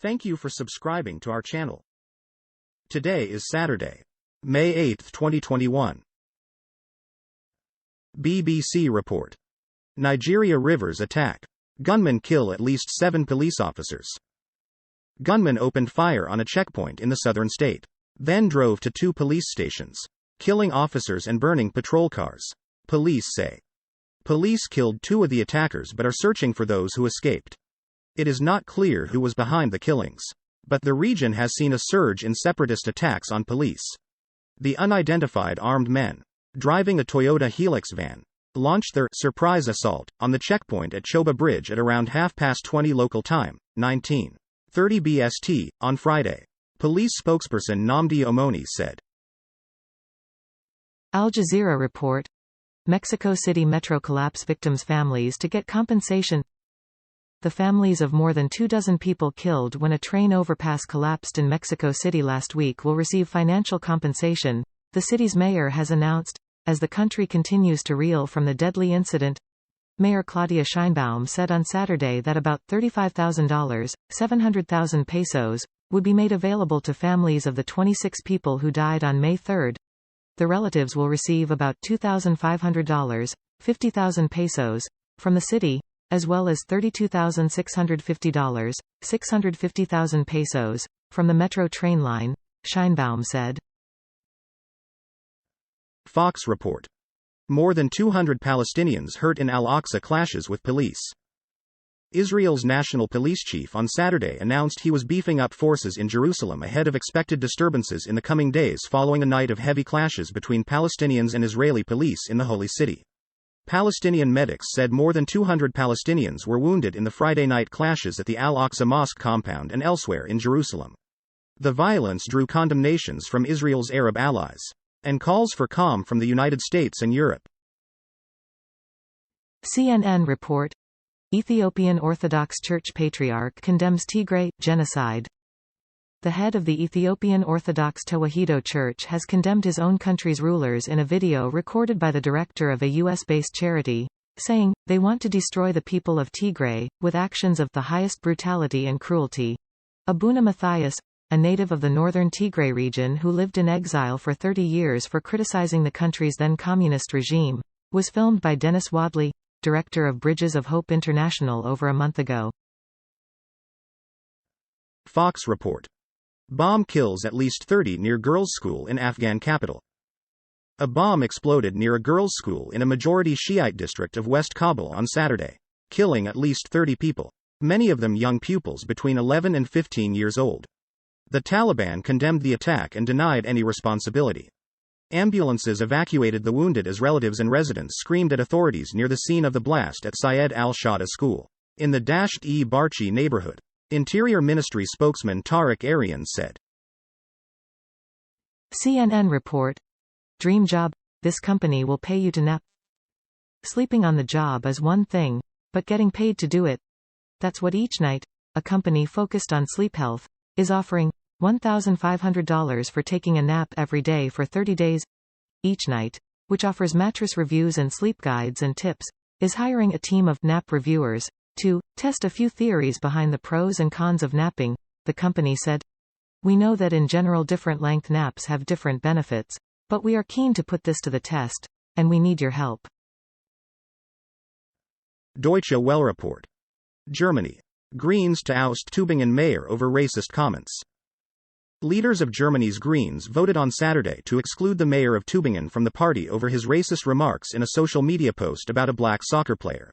Thank you for subscribing to our channel. Today is Saturday, May 8, 2021. BBC report. Nigeria rivers attack. Gunmen kill at least 7 police officers. Gunmen opened fire on a checkpoint in the southern state, then drove to 2 police stations, killing officers and burning patrol cars, police say. Police killed 2 of the attackers but are searching for those who escaped. It is not clear who was behind the killings, but the region has seen a surge in separatist attacks on police. The unidentified armed men, driving a Toyota Hilux van, launched their surprise assault on the checkpoint at Choba Bridge at around 20:30 local time, 19:30 BST, on Friday. Police spokesperson Nnamdi Omoni said. Al Jazeera report. Mexico City metro collapse victims' families to get compensation. The families of more than 24 people killed when a train overpass collapsed in Mexico City last week will receive financial compensation, the city's mayor has announced, as the country continues to reel from the deadly incident. Mayor Claudia Sheinbaum said on Saturday that about $35,000, 700,000 pesos, would be made available to families of the 26 people who died on May 3. The relatives will receive about $2,500, 50,000 pesos, from the city, as well as $32,650, 650,000 pesos, from the metro train line, Sheinbaum said. Fox report. More than 200 Palestinians hurt in Al-Aqsa clashes with police. Israel's national police chief on Saturday announced he was beefing up forces in Jerusalem ahead of expected disturbances in the coming days following a night of heavy clashes between Palestinians and Israeli police in the Holy City. Palestinian medics said more than 200 Palestinians were wounded in the Friday night clashes at the Al-Aqsa Mosque compound and elsewhere in Jerusalem. The violence drew condemnations from Israel's Arab allies, and calls for calm from the United States and Europe. CNN report. Ethiopian Orthodox Church Patriarch condemns Tigray genocide. The head of the Ethiopian Orthodox Tewahedo Church has condemned his own country's rulers in a video recorded by the director of a US-based charity, saying, they want to destroy the people of Tigray, with actions of the highest brutality and cruelty. Abuna Matthias, a native of the northern Tigray region who lived in exile for 30 years for criticizing the country's then communist regime, was filmed by Dennis Wadley, director of Bridges of Hope International, over a month ago. Fox report. Bomb kills at least 30 near girls' school in Afghan capital. A bomb exploded near a girls' school in a majority Shiite district of West Kabul on Saturday, killing at least 30 people, many of them young pupils between 11 and 15 years old. The Taliban condemned the attack and denied any responsibility. Ambulances evacuated the wounded as relatives and residents screamed at authorities near the scene of the blast at Syed al-Shada School, in the Dasht-e-Barchi neighborhood. Interior Ministry spokesman Tariq Arian said. CNN report. Dream job, this company will pay you to nap. Sleeping on the job is one thing, but getting paid to do it, that's what each night, a company focused on sleep health, is offering. $1,500 for taking a nap every day for 30 days. Each night, which offers mattress reviews and sleep guides and tips, is hiring a team of nap reviewers to test a few theories behind the pros and cons of napping, the company said. We know that in general different length naps have different benefits, but we are keen to put this to the test, and we need your help. Deutsche Welle report. Germany. Greens to oust Tübingen mayor over racist comments. Leaders of Germany's Greens voted on Saturday to exclude the mayor of Tübingen from the party over his racist remarks in a social media post about a black soccer player.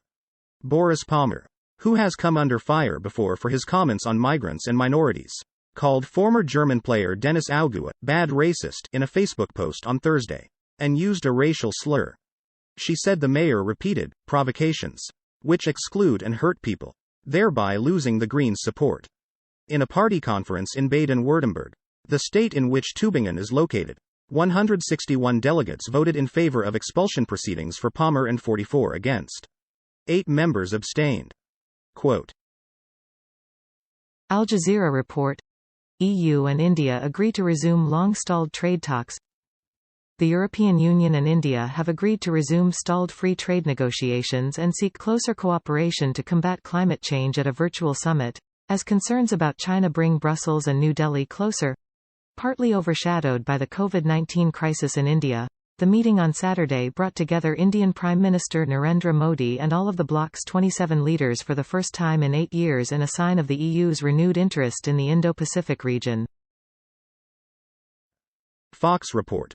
Boris Palmer, who has come under fire before for his comments on migrants and minorities, called former German player Dennis Augu a bad racist in a Facebook post on Thursday, and used a racial slur. She said the mayor repeated provocations, which exclude and hurt people, thereby losing the Greens' support. In a party conference in Baden-Württemberg, the state in which Tübingen is located, 161 delegates voted in favor of expulsion proceedings for Palmer and 44 against. 8 members abstained. Quote. Al Jazeera report. EU and India agree to resume long-stalled trade talks. The European Union and India have agreed to resume stalled free trade negotiations and seek closer cooperation to combat climate change at a virtual summit, as concerns about China bring Brussels and New Delhi closer. Partly overshadowed by the COVID-19 crisis in India, the meeting on Saturday brought together Indian Prime Minister Narendra Modi and all of the bloc's 27 leaders for the first time in 8 years in a sign of the EU's renewed interest in the Indo-Pacific region. Fox report.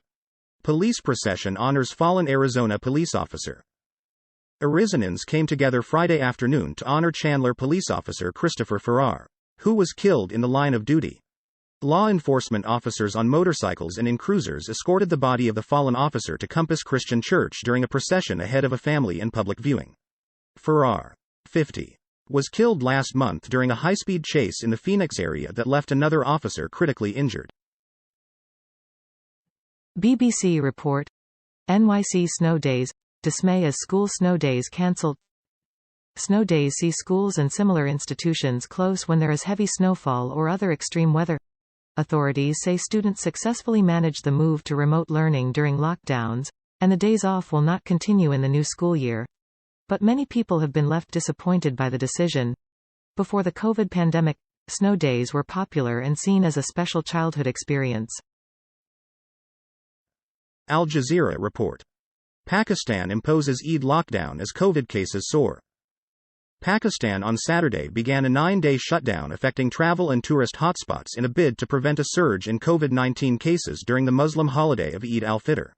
Police procession honors fallen Arizona police officer. Arizonans came together Friday afternoon to honor Chandler police officer Christopher Farrar, who was killed in the line of duty. Law enforcement officers on motorcycles and in cruisers escorted the body of the fallen officer to Compass Christian Church during a procession ahead of a family and public viewing. Farrar, 50, was killed last month during a high-speed chase in the Phoenix area that left another officer critically injured. BBC report. NYC snow days. Dismay as school snow days cancelled. Snow days see schools and similar institutions close when there is heavy snowfall or other extreme weather. Authorities say students successfully managed the move to remote learning during lockdowns, and the days off will not continue in the new school year. But many people have been left disappointed by the decision. Before the COVID pandemic, snow days were popular and seen as a special childhood experience. Al Jazeera report. Pakistan imposes Eid lockdown as COVID cases soar. Pakistan on Saturday began a 9-day shutdown affecting travel and tourist hotspots in a bid to prevent a surge in COVID-19 cases during the Muslim holiday of Eid al-Fitr.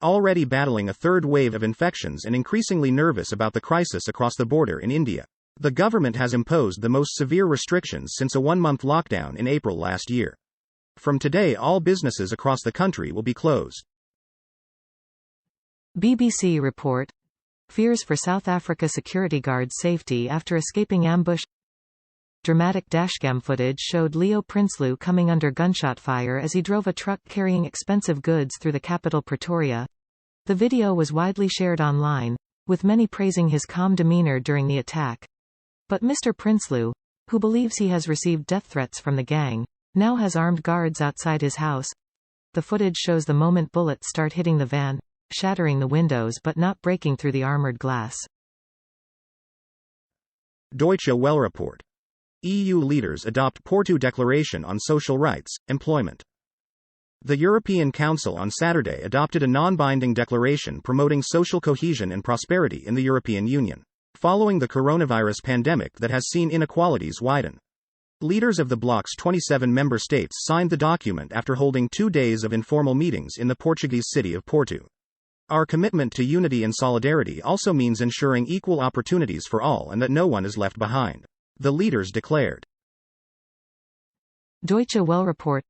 Already battling a third wave of infections and increasingly nervous about the crisis across the border in India, the government has imposed the most severe restrictions since a 1-month lockdown in April last year. From today, all businesses across the country will be closed. BBC report. Fears for South Africa security guards' safety after escaping ambush. Dramatic dashcam footage showed Leo Prinsloo coming under gunshot fire as he drove a truck carrying expensive goods through the capital Pretoria. The video was widely shared online, with many praising his calm demeanor during the attack. But Mr. Prinsloo, who believes he has received death threats from the gang, now has armed guards outside his house. The footage shows the moment bullets start hitting the van, shattering the windows but not breaking through the armored glass. Deutsche Welle report. EU leaders adopt Porto Declaration on Social Rights, Employment. The European Council on Saturday adopted a non-binding declaration promoting social cohesion and prosperity in the European Union, following the coronavirus pandemic that has seen inequalities widen. Leaders of the bloc's 27 member states signed the document after holding 2 days of informal meetings in the Portuguese city of Porto. Our commitment to unity and solidarity also means ensuring equal opportunities for all and that no one is left behind, the leaders declared. Deutsche Welle report.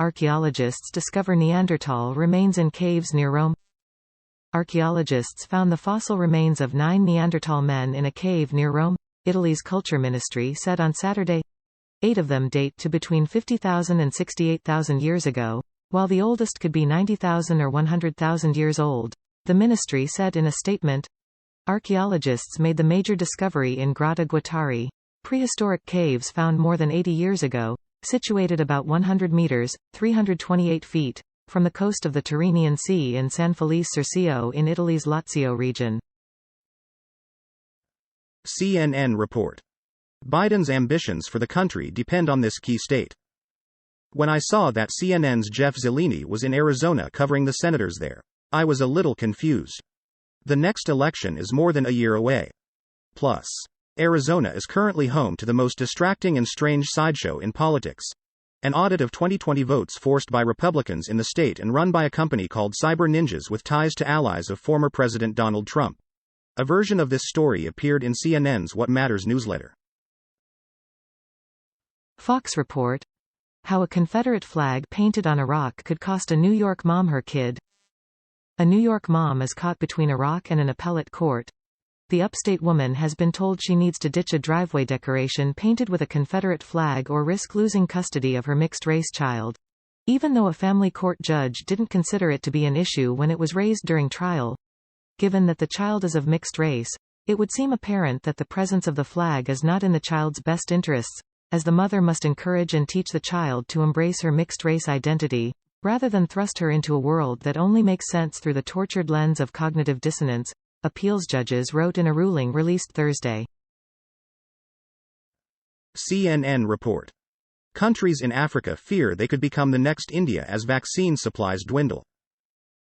Archaeologists discover Neanderthal remains in caves near Rome. Archaeologists found the fossil remains of 9 Neanderthal men in a cave near Rome, Italy's culture ministry said on Saturday. 8 of them date to between 50,000 and 68,000 years ago, while the oldest could be 90,000 or 100,000 years old, the ministry said in a statement. Archaeologists made the major discovery in Grotta Guattari, prehistoric caves found more than 80 years ago, situated about 100 meters, 328 feet, from the coast of the Tyrrhenian Sea in San Felice Circeo in Italy's Lazio region. CNN report. Biden's ambitions for the country depend on this key state. When I saw that CNN's Jeff Zeleny was in Arizona covering the senators there, I was a little confused. The next election is more than a year away. Plus, Arizona is currently home to the most distracting and strange sideshow in politics. An audit of 2020 votes forced by Republicans in the state and run by a company called Cyber Ninjas with ties to allies of former President Donald Trump. A version of this story appeared in CNN's What Matters newsletter. Fox report. How a Confederate flag painted on a rock could cost a New York mom her kid. A New York mom is caught between a rock and an appellate court. The upstate woman has been told she needs to ditch a driveway decoration painted with a Confederate flag or risk losing custody of her mixed-race child. Even though a family court judge didn't consider it to be an issue when it was raised during trial. Given that the child is of mixed race, it would seem apparent that the presence of the flag is not in the child's best interests, as the mother must encourage and teach the child to embrace her mixed-race identity, rather than thrust her into a world that only makes sense through the tortured lens of cognitive dissonance, appeals judges wrote in a ruling released Thursday. CNN report. Countries in Africa fear they could become the next India as vaccine supplies dwindle.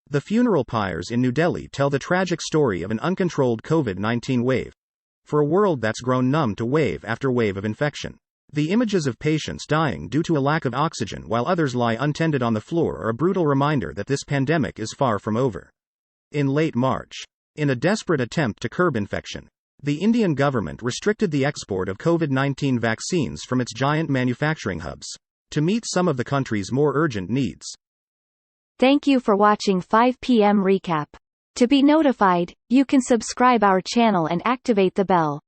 The funeral pyres in New Delhi tell the tragic story of an uncontrolled COVID-19 wave. For a world that's grown numb to wave after wave of infection. The images of patients dying due to a lack of oxygen while others lie untended on the floor are a brutal reminder that this pandemic is far from over. In late March, in a desperate attempt to curb infection, the Indian government restricted the export of COVID-19 vaccines from its giant manufacturing hubs to meet some of the country's more urgent needs. Thank you for watching 5 p.m. recap. To be notified, you can subscribe our channel and activate the bell.